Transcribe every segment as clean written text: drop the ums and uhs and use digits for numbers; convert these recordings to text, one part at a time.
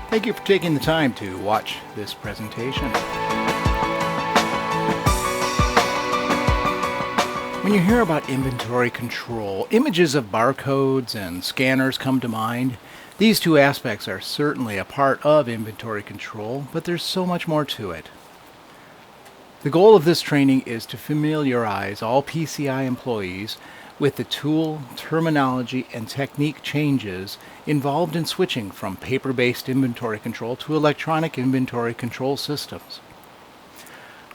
Thank you for taking the time to watch this presentation. When you hear about inventory control, images of barcodes and scanners come to mind. These two aspects are certainly a part of inventory control, but there's so much more to it. The goal of this training is to familiarize all PCI employees with the tool, terminology, and technique changes involved in switching from paper-based inventory control to electronic inventory control systems.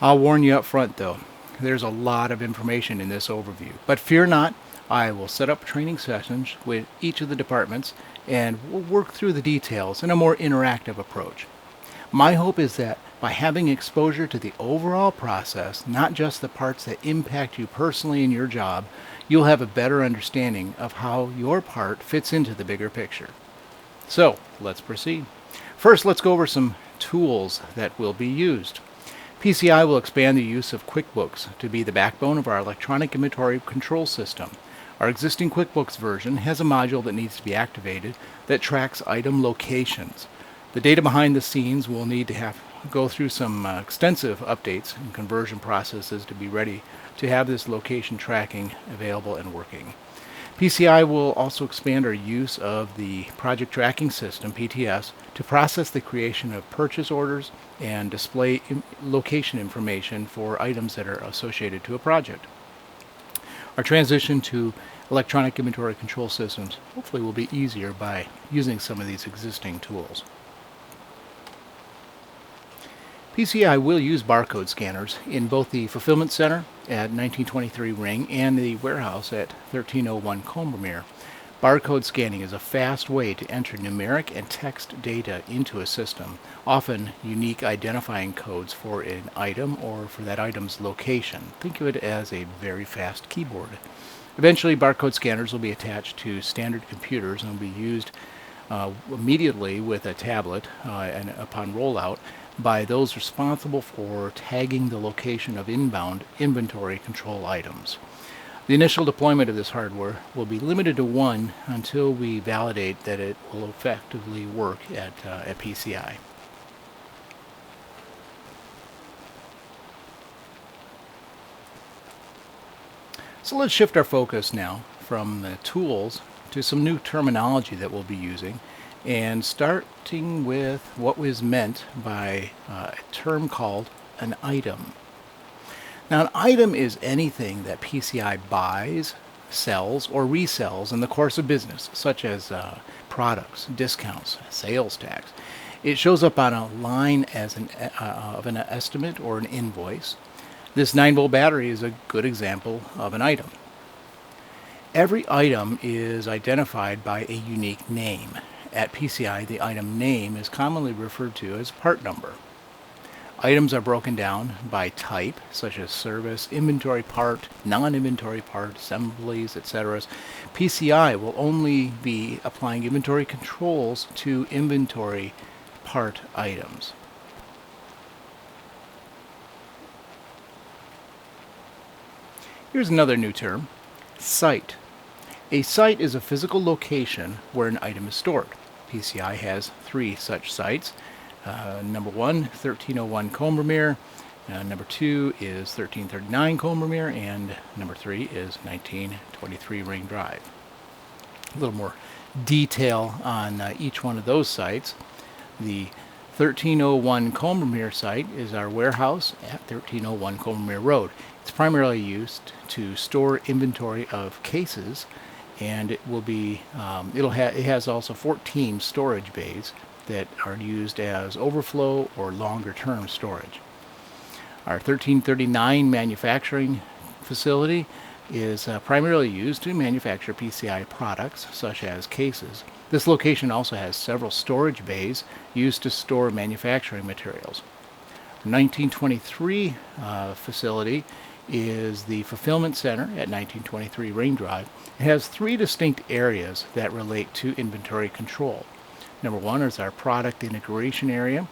I'll warn you up front though, there's a lot of information in this overview, but fear not, I will set up training sessions with each of the departments and we'll work through the details in a more interactive approach. My hope is that by having exposure to the overall process, not just the parts that impact you personally in your job, you'll have a better understanding of how your part fits into the bigger picture. So, let's proceed. First, let's go over some tools that will be used. PCI will expand the use of QuickBooks to be the backbone of our electronic inventory control system. Our existing QuickBooks version has a module that needs to be activated that tracks item locations. The data behind the scenes will need to go through some extensive updates and conversion processes to be ready to have this location tracking available and working. PCI will also expand our use of the project tracking system, PTS, to process the creation of purchase orders and display location information for items that are associated to a project. Our transition to electronic inventory control systems hopefully will be easier by using some of these existing tools. PCI will use barcode scanners in both the fulfillment center at 1923 Ring and the warehouse at 1301 Combermere. Barcode scanning is a fast way to enter numeric and text data into a system, often unique identifying codes for an item or for that item's location. Think of it as a very fast keyboard. Eventually, barcode scanners will be attached to standard computers and will be used immediately with a tablet and upon rollout by those responsible for tagging the location of inbound inventory control items. The initial deployment of this hardware will be limited to one until we validate that it will effectively work at PCI. So let's shift our focus now from the tools to some new terminology that we'll be using, and starting with what was meant by a term called an item. Now, an item is anything that PCI buys, sells, or resells in the course of business, such as products, discounts, sales tax. It shows up on a line as of an estimate or an invoice. This 9-volt battery is a good example of an item. Every item is identified by a unique name. At PCI, the item name is commonly referred to as part number. Items are broken down by type, such as service, inventory part, non-inventory part, assemblies, etc. PCI will only be applying inventory controls to inventory part items. Here's another new term, site. A site is a physical location where an item is stored. PCI has 3 such sites. Number 1, 1301 Combermere. Number 2 is 1339 Combermere. And number 3 is 1923 Ring Drive. A little more detail on each one of those sites. The 1301 Combermere site is our warehouse at 1301 Combermere Road. It's primarily used to store inventory of cases, and it will be it has also 14 storage bays that are used as overflow or longer term storage. Our 1339 manufacturing facility is primarily used to manufacture PCI products such as cases. This location also has several storage bays used to store manufacturing materials. The 1923 facility is the fulfillment center at 1923 Ring Drive. It has 3 distinct areas that relate to inventory control. Number 1 is our product integration area.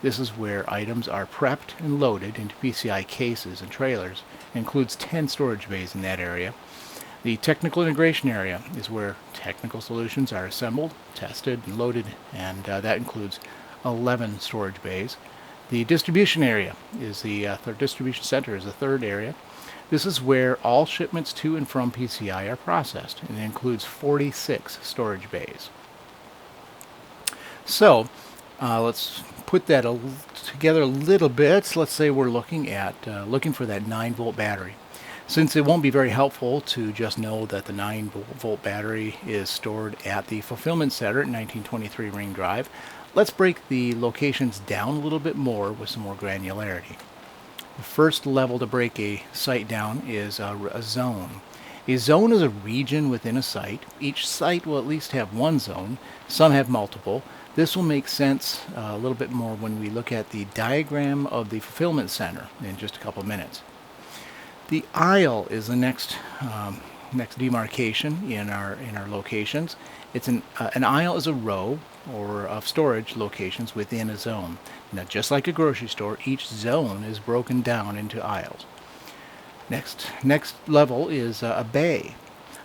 This is where items are prepped and loaded into PCI cases and trailers. It includes 10 storage bays in that area. The technical integration area is where technical solutions are assembled, tested, and loaded, and that includes 11 storage bays. The distribution area is the distribution center is the third area. This is where all shipments to and from PCI are processed, and it includes 46 storage bays. So let's put that together a little bit. Let's say we're looking at looking for that 9-volt battery. Since it won't be very helpful to just know that the 9-volt battery is stored at the fulfillment center at 1923 Ring Drive, let's break the locations down a little bit more with some more granularity. The first level to break a site down is a zone. A zone is a region within a site. Each site will at least have one zone. Some have multiple. This will make sense a little bit more when we look at the diagram of the fulfillment center in just a couple of minutes. The aisle is the next demarcation in our locations. It's an aisle is a row or of storage locations within a zone. Now, just like a grocery store, each zone is broken down into aisles. Next level is a bay.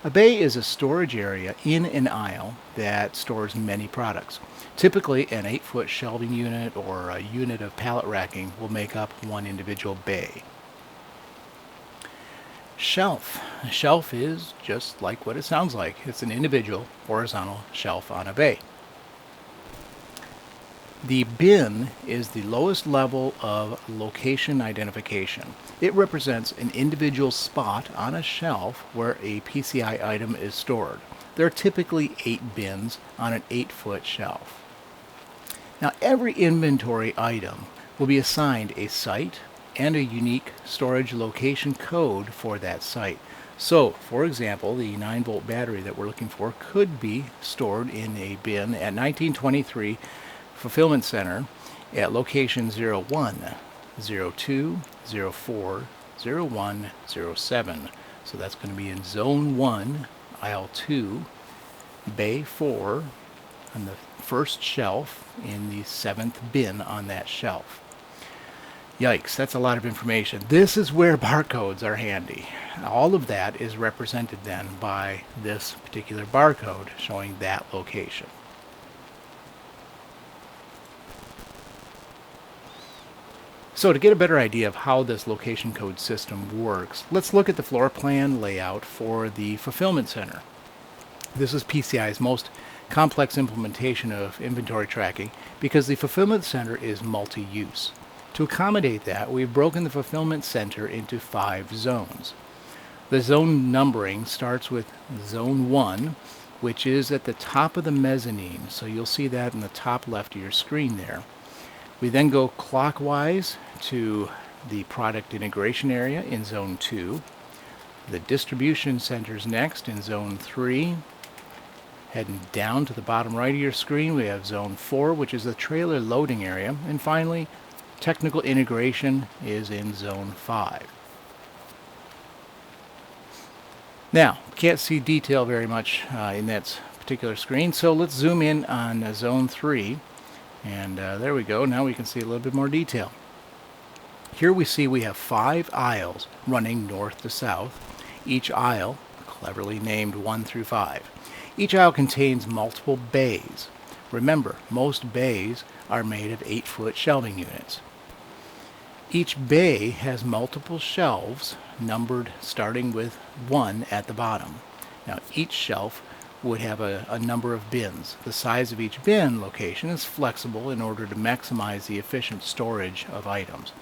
A bay is a storage area in an aisle that stores many products. Typically, an 8-foot shelving unit or a unit of pallet racking will make up one individual bay. Shelf. A shelf is just like what it sounds like. It's an individual horizontal shelf on a bay. The bin is the lowest level of location identification. It represents an individual spot on a shelf where a PCI item is stored. There are typically 8 bins on an 8-foot shelf. Now, every inventory item will be assigned a site and a unique storage location code for that site. So, for example, the 9-volt battery that we're looking for could be stored in a bin at 1923 Fulfillment Center at location 01, 02, 04, 01, 07. So that's going to be in Zone 1, Aisle 2, Bay 4, on the first shelf in the 7th bin on that shelf. Yikes, that's a lot of information. This is where barcodes are handy. All of that is represented then by this particular barcode showing that location. So to get a better idea of how this location code system works, let's look at the floor plan layout for the fulfillment center. This is PCI's most complex implementation of inventory tracking because the fulfillment center is multi-use. To accommodate that, we've broken the fulfillment center into 5 zones. The zone numbering starts with Zone 1, which is at the top of the mezzanine, so you'll see that in the top left of your screen there. We then go clockwise to the product integration area in Zone 2. The distribution center's next in Zone 3. Heading down to the bottom right of your screen, we have Zone 4, which is the trailer loading area. And finally, technical integration is in Zone 5. Now, can't see detail very much in that particular screen, so let's zoom in on Zone 3. And there we go. Now we can see a little bit more detail. Here we see we have 5 aisles running north to south. Each aisle cleverly named 1 through 5. Each aisle contains multiple bays. Remember, most bays are made of 8-foot shelving units. Each bay has multiple shelves numbered starting with 1 at the bottom. Now, each shelf would have a number of bins. The size of each bin location is flexible in order to maximize the efficient storage of items.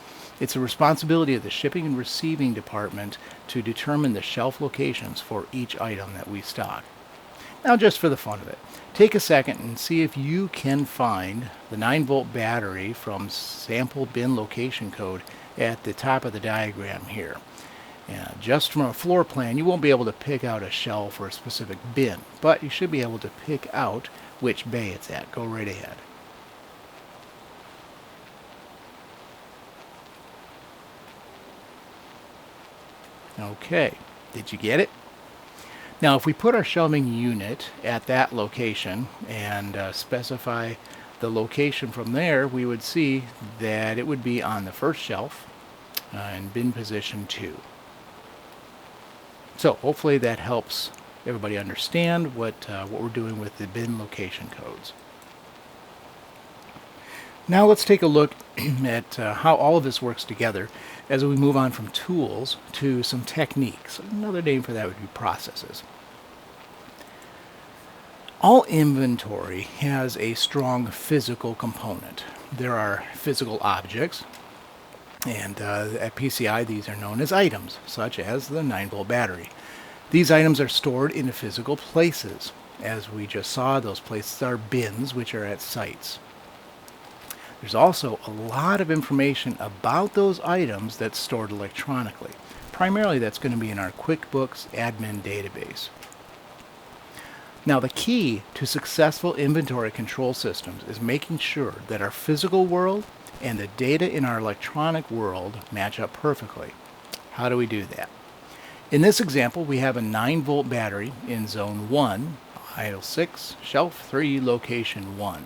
It's the responsibility of the shipping and receiving department to determine the shelf locations for each item that we stock. Now, just for the fun of it, take a second and see if you can find the 9-volt battery from sample bin location code at the top of the diagram here. Just from a floor plan, you won't be able to pick out a shelf or a specific bin, but you should be able to pick out which bay it's at. Go right ahead. Okay, did you get it? Now, if we put our shelving unit at that location and specify the location from there, we would see that it would be on the first shelf in bin position 2. So hopefully that helps everybody understand what we're doing with the bin location codes. Now let's take a look at how all of this works together as we move on from tools to some techniques. Another name for that would be processes. All inventory has a strong physical component. There are physical objects, and at PCI these are known as items, such as the 9-volt battery. These items are stored in physical places. As we just saw, those places are bins, which are at sites. There's also a lot of information about those items that's stored electronically. Primarily that's going to be in our QuickBooks admin database. Now the key to successful inventory control systems is making sure that our physical world and the data in our electronic world match up perfectly. How do we do that? In this example, we have a 9-volt battery in zone 1, aisle 6, shelf 3, location 1.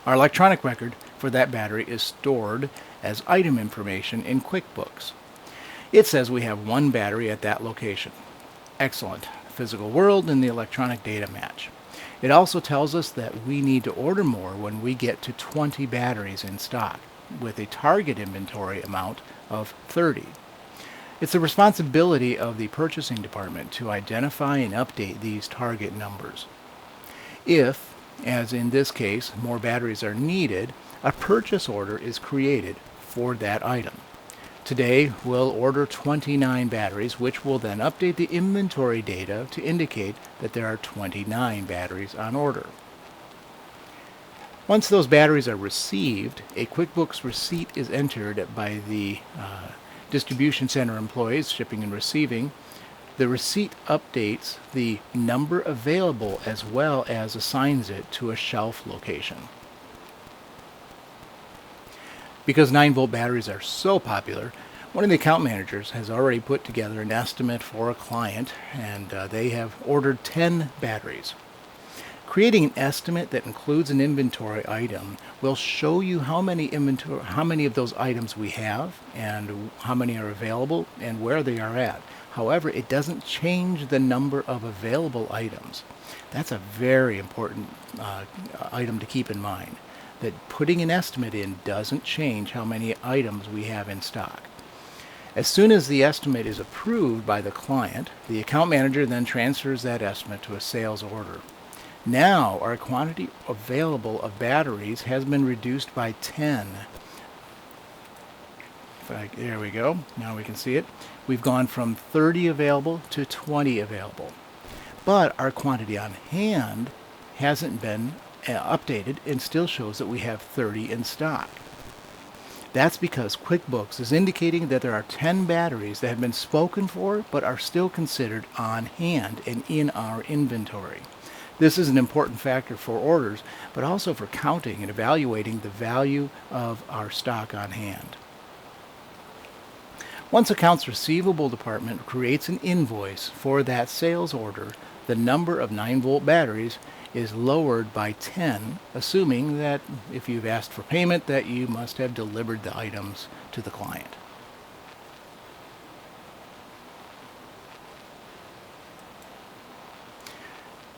Our electronic record for that battery is stored as item information in QuickBooks. It says we have one battery at that location. Excellent. The physical world and the electronic data match. It also tells us that we need to order more when we get to 20 batteries in stock, with a target inventory amount of 30. It's the responsibility of the purchasing department to identify and update these target numbers. If, as in this case, more batteries are needed, a purchase order is created for that item. Today, we'll order 29 batteries, which will then update the inventory data to indicate that there are 29 batteries on order. Once those batteries are received, a QuickBooks receipt is entered by the distribution center employees, shipping and receiving. The receipt updates the number available as well as assigns it to a shelf location. Because 9-volt batteries are so popular, one of the account managers has already put together an estimate for a client, and they have ordered 10 batteries. Creating an estimate that includes an inventory item will show you how many of those items we have and how many are available and where they are at. However, it doesn't change the number of available items. That's a very important item to keep in mind, that putting an estimate in doesn't change how many items we have in stock. As soon as the estimate is approved by the client, the account manager then transfers that estimate to a sales order. Now our quantity available of batteries has been reduced by 10. There we go. Now we can see it. We've gone from 30 available to 20 available. But our quantity on hand hasn't been updated and still shows that we have 30 in stock. That's because QuickBooks is indicating that there are 10 batteries that have been spoken for but are still considered on hand and in our inventory. This is an important factor for orders, but also for counting and evaluating the value of our stock on hand. Once accounts receivable department creates an invoice for that sales order, the number of 9-volt batteries is lowered by 10, assuming that if you've asked for payment that you must have delivered the items to the client.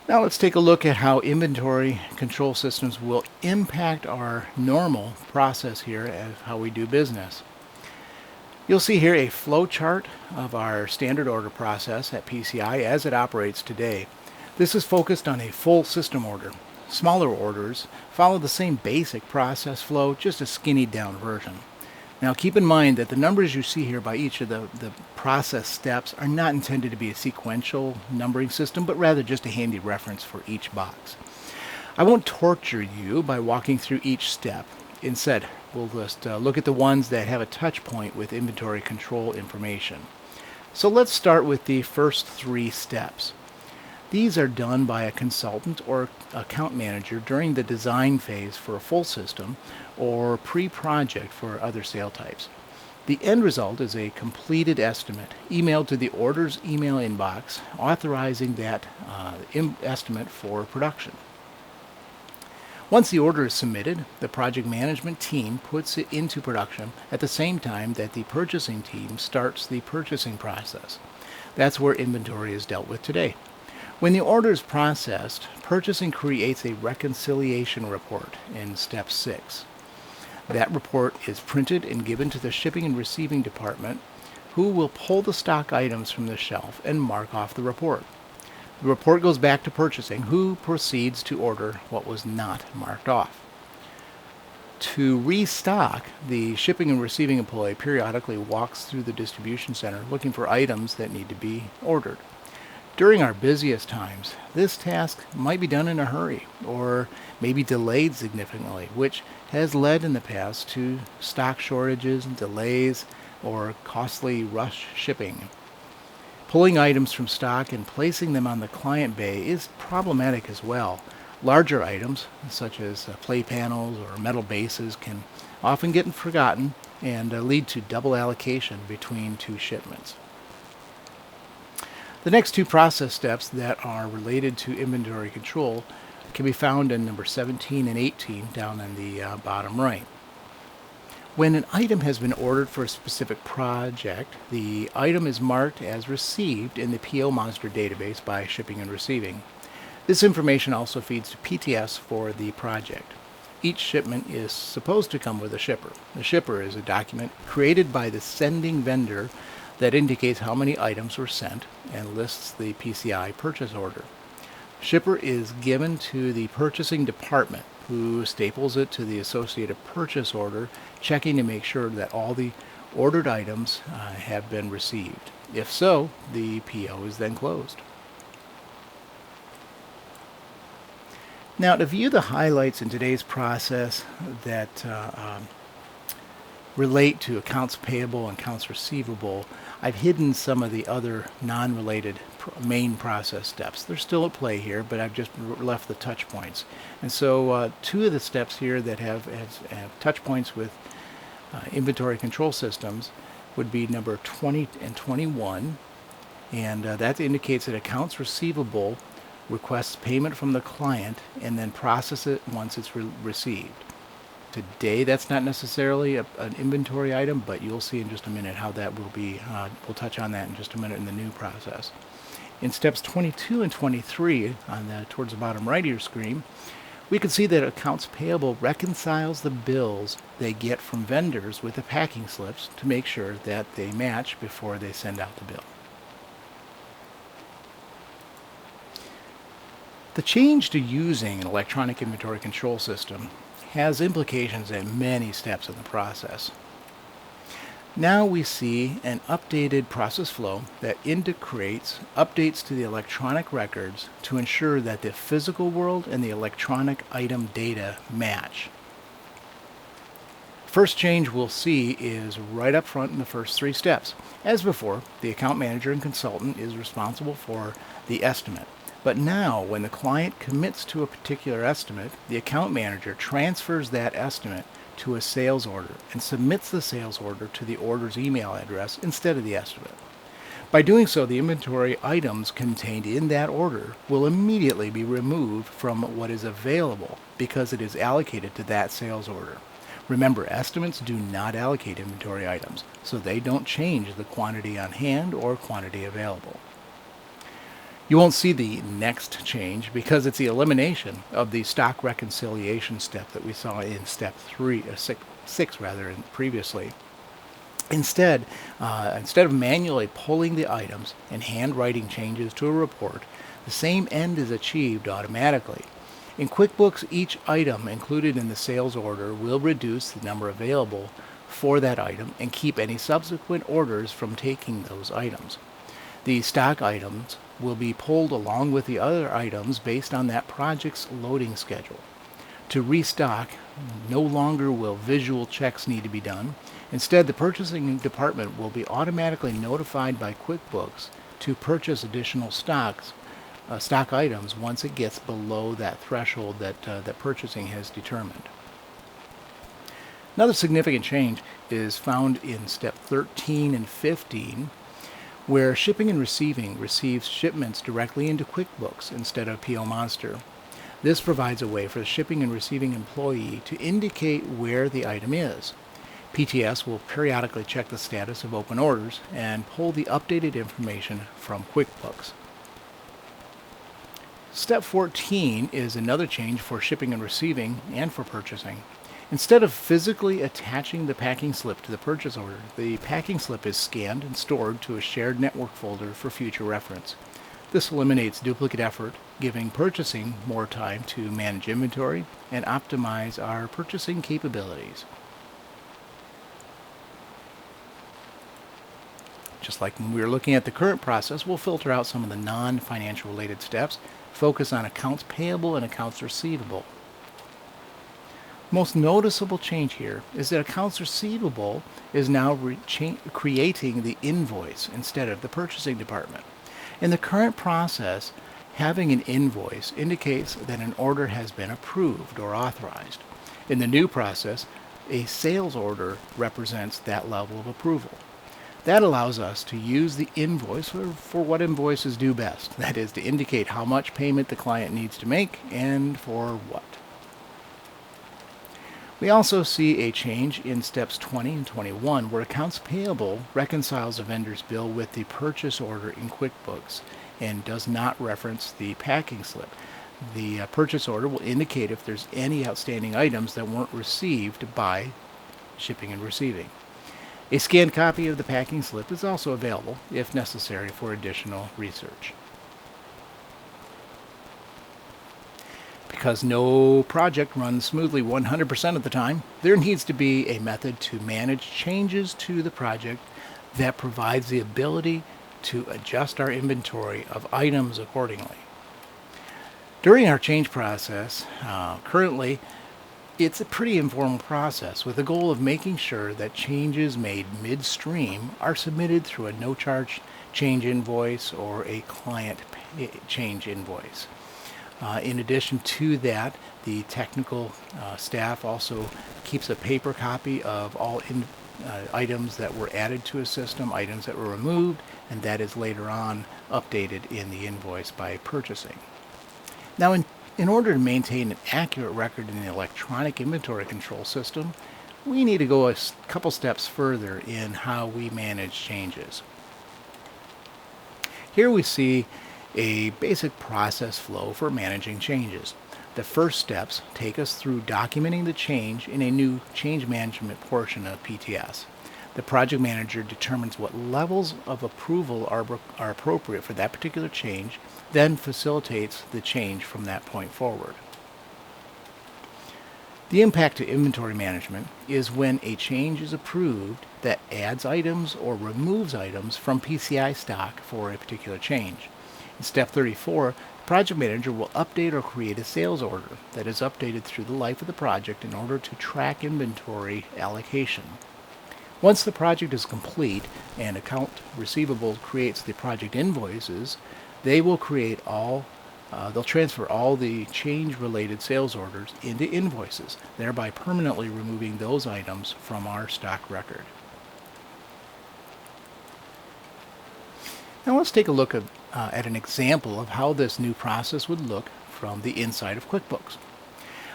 Now let's take a look at how inventory control systems will impact our normal process here of how we do business. You'll see here a flow chart of our standard order process at PCI as it operates today. This is focused on a full system order. Smaller orders follow the same basic process flow, just a skinny down version. Now keep in mind that the numbers you see here by each of the process steps are not intended to be a sequential numbering system, but rather just a handy reference for each box. I won't torture you by walking through each step. Instead, we'll just look at the ones that have a touch point with inventory control information. So let's start with the first 3 steps. These are done by a consultant or account manager during the design phase for a full system or pre-project for other sale types. The end result is a completed estimate emailed to the order's email inbox authorizing that estimate for production. Once the order is submitted, the project management team puts it into production at the same time that the purchasing team starts the purchasing process. That's where inventory is dealt with today. When the order is processed, purchasing creates a reconciliation report in step 6. That report is printed and given to the shipping and receiving department, who will pull the stock items from the shelf and mark off the report. The report goes back to purchasing, who proceeds to order what was not marked off. To restock, the shipping and receiving employee periodically walks through the distribution center looking for items that need to be ordered. During our busiest times, this task might be done in a hurry or maybe delayed significantly, which has led in the past to stock shortages and delays or costly rush shipping. Pulling items from stock and placing them on the client bay is problematic as well. Larger items, such as play panels or metal bases, can often get forgotten and lead to double allocation between two shipments. The next two process steps that are related to inventory control can be found in number 17 and 18 down in the bottom right. When an item has been ordered for a specific project, the item is marked as received in the PO Monster database by shipping and receiving. This information also feeds to PTS for the project. Each shipment is supposed to come with a shipper. The shipper is a document created by the sending vendor that indicates how many items were sent and lists the PCI purchase order. Shipper is given to the purchasing department, who staples it to the associated purchase order, checking to make sure that all the ordered items have been received. If so, the PO is then closed. Now, to view the highlights in today's process that relate to accounts payable and accounts receivable, I've hidden some of the other non-related main process steps. They're still at play here, but I've just left the touch points. And so two of the steps here that have touch points with inventory control systems would be number 20 and 21, and that indicates that accounts receivable requests payment from the client and then process it once it's received. Today, that's not necessarily an inventory item, but you'll see in just a minute how that will be. We'll touch on that in just a minute in the new process. In steps 22 and 23, towards the bottom right of your screen, we can see that accounts payable reconciles the bills they get from vendors with the packing slips to make sure that they match before they send out the bill. The change to using an electronic inventory control system has implications at many steps in the process. Now we see an updated process flow that integrates updates to the electronic records to ensure that the physical world and the electronic item data match. First change we'll see is right up front in the first three steps. As before, the account manager and consultant is responsible for the estimate. But now, when the client commits to a particular estimate, the account manager transfers that estimate to a sales order and submits the sales order to the order's email address instead of the estimate. By doing so, the inventory items contained in that order will immediately be removed from what is available because it is allocated to that sales order. Remember, estimates do not allocate inventory items, so they don't change the quantity on hand or quantity available. You won't see the next change because it's the elimination of the stock reconciliation step that we saw in step 6 previously. Instead of manually pulling the items and handwriting changes to a report, the same end is achieved automatically. In QuickBooks, each item included in the sales order will reduce the number available for that item and keep any subsequent orders from taking those items. The stock items will be pulled along with the other items based on that project's loading schedule. To restock, no longer will visual checks need to be done. Instead, the purchasing department will be automatically notified by QuickBooks to purchase additional stock items once it gets below that threshold that purchasing has determined. Another significant change is found in step 13 and 15, where shipping and receiving receives shipments directly into QuickBooks instead of PO Monster. This provides a way for the shipping and receiving employee to indicate where the item is. PTS will periodically check the status of open orders and pull the updated information from QuickBooks. Step 14 is another change for shipping and receiving and for purchasing. Instead of physically attaching the packing slip to the purchase order, the packing slip is scanned and stored to a shared network folder for future reference. This eliminates duplicate effort, giving purchasing more time to manage inventory and optimize our purchasing capabilities. Just like when we were looking at the current process, we'll filter out some of the non-financial related steps, focus on accounts payable and accounts receivable. Most noticeable change here is that accounts receivable is now creating the invoice instead of the purchasing department. In the current process, having an invoice indicates that an order has been approved or authorized. In the new process, a sales order represents that level of approval. That allows us to use the invoice for what invoices do best, that is, to indicate how much payment the client needs to make and for what. We also see a change in steps 20 and 21 where accounts payable reconciles a vendor's bill with the purchase order in QuickBooks and does not reference the packing slip. The purchase order will indicate if there's any outstanding items that weren't received by shipping and receiving. A scanned copy of the packing slip is also available if necessary for additional research. Because no project runs smoothly 100% of the time, there needs to be a method to manage changes to the project that provides the ability to adjust our inventory of items accordingly. During our change process, currently, it's a pretty informal process with the goal of making sure that changes made midstream are submitted through a no-charge change invoice or a client change invoice. In addition to that, the technical staff also keeps a paper copy of all items that were added to a system, items that were removed, and that is later on updated in the invoice by purchasing. Now, in order to maintain an accurate record in the electronic inventory control system, we need to go a couple steps further in how we manage changes. Here we see a basic process flow for managing changes. The first steps take us through documenting the change in a new change management portion of PTS. The project manager determines what levels of approval are appropriate for that particular change, then facilitates the change from that point forward. The impact to inventory management is when a change is approved that adds items or removes items from PCI stock for a particular change. In step 34, the project manager will update or create a sales order that is updated through the life of the project in order to track inventory allocation. Once the project is complete and account receivable creates the project invoices, they will they'll transfer all the change-related sales orders into invoices, thereby permanently removing those items from our stock record. Now let's take a look at an example of how this new process would look from the inside of QuickBooks.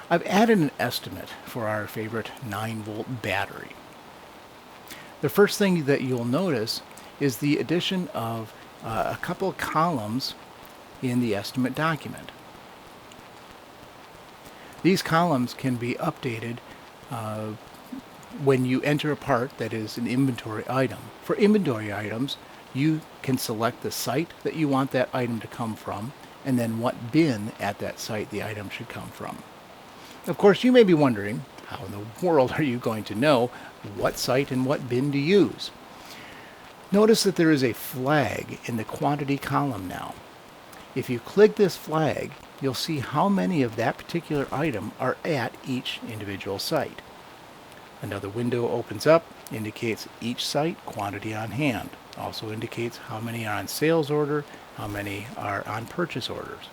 I've added an estimate for our favorite 9-volt battery. The first thing that you'll notice is the addition of a couple of columns in the estimate document. These columns can be updated when you enter a part that is an inventory item. For inventory items, you can select the site that you want that item to come from and then what bin at that site the item should come from. Of course, you may be wondering, how in the world are you going to know what site and what bin to use? Notice that there is a flag in the quantity column now. If you click this flag, you'll see how many of that particular item are at each individual site. Another window opens up, indicates each site quantity on hand. Also indicates how many are on sales order, how many are on purchase orders.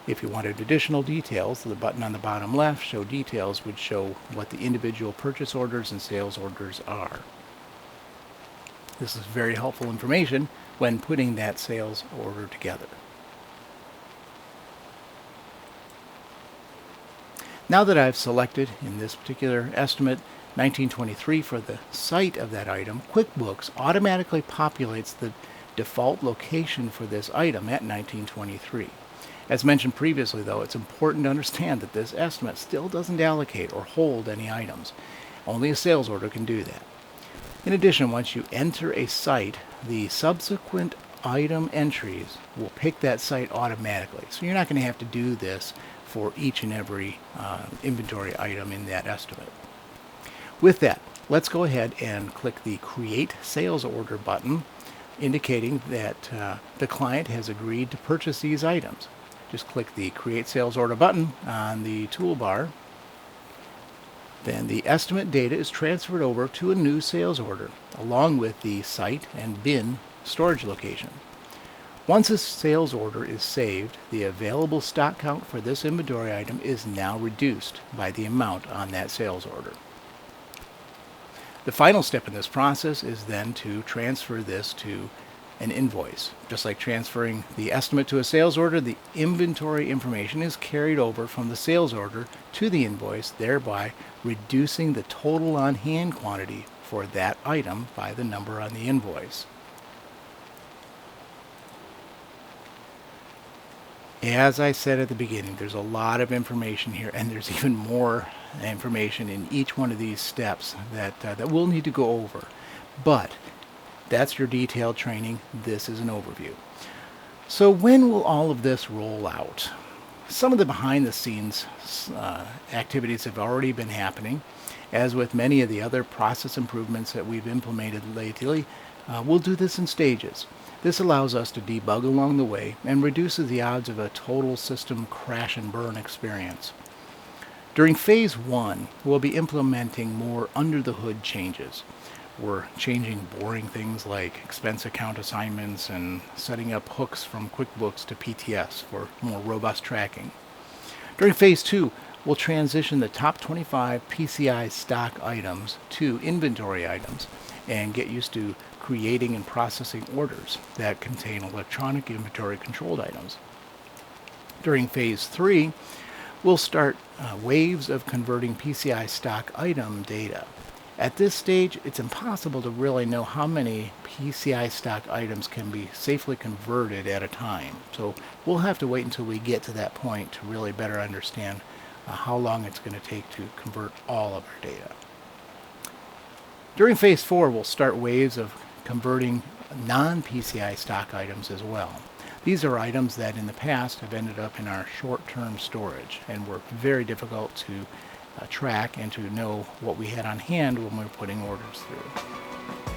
If you wanted additional details, the button on the bottom left, Show Details, would show what the individual purchase orders and sales orders are. This is very helpful information when putting that sales order together. Now that I've selected, in this particular estimate, 1923 for the site of that item, QuickBooks automatically populates the default location for this item at 1923. As mentioned previously, though, it's important to understand that this estimate still doesn't allocate or hold any items. Only a sales order can do that. In addition, once you enter a site, the subsequent item entries will pick that site automatically. So you're not going to have to do this for each and every inventory item in that estimate. With that, let's go ahead and click the Create Sales Order button, indicating that the client has agreed to purchase these items. Just click the Create Sales Order button on the toolbar. Then the estimate data is transferred over to a new sales order, along with the site and bin storage location. Once a sales order is saved, the available stock count for this inventory item is now reduced by the amount on that sales order. The final step in this process is then to transfer this to an invoice. Just like transferring the estimate to a sales order, the inventory information is carried over from the sales order to the invoice, thereby reducing the total on hand quantity for that item by the number on the invoice. As I said at the beginning, there's a lot of information here, and there's even more information in each one of these steps that we'll need to go over. But that's your detailed training. This is an overview. So when will all of this roll out? Some of the behind the scenes activities have already been happening. As with many of the other process improvements that we've implemented lately, we'll do this in stages. This allows us to debug along the way and reduces the odds of a total system crash and burn experience. During phase 1, we'll be implementing more under-the-hood changes. We're changing boring things like expense account assignments and setting up hooks from QuickBooks to PTS for more robust tracking. During phase 2, we'll transition the top 25 PCI stock items to inventory items and get used to creating and processing orders that contain electronic inventory controlled items. During phase 3, we'll start waves of converting PCI stock item data. At this stage, it's impossible to really know how many PCI stock items can be safely converted at a time. So we'll have to wait until we get to that point to really better understand how long it's going to take to convert all of our data. During phase 4, we'll start waves of converting non-PCI stock items as well. These are items that in the past have ended up in our short-term storage and were very difficult to track and to know what we had on hand when we were putting orders through.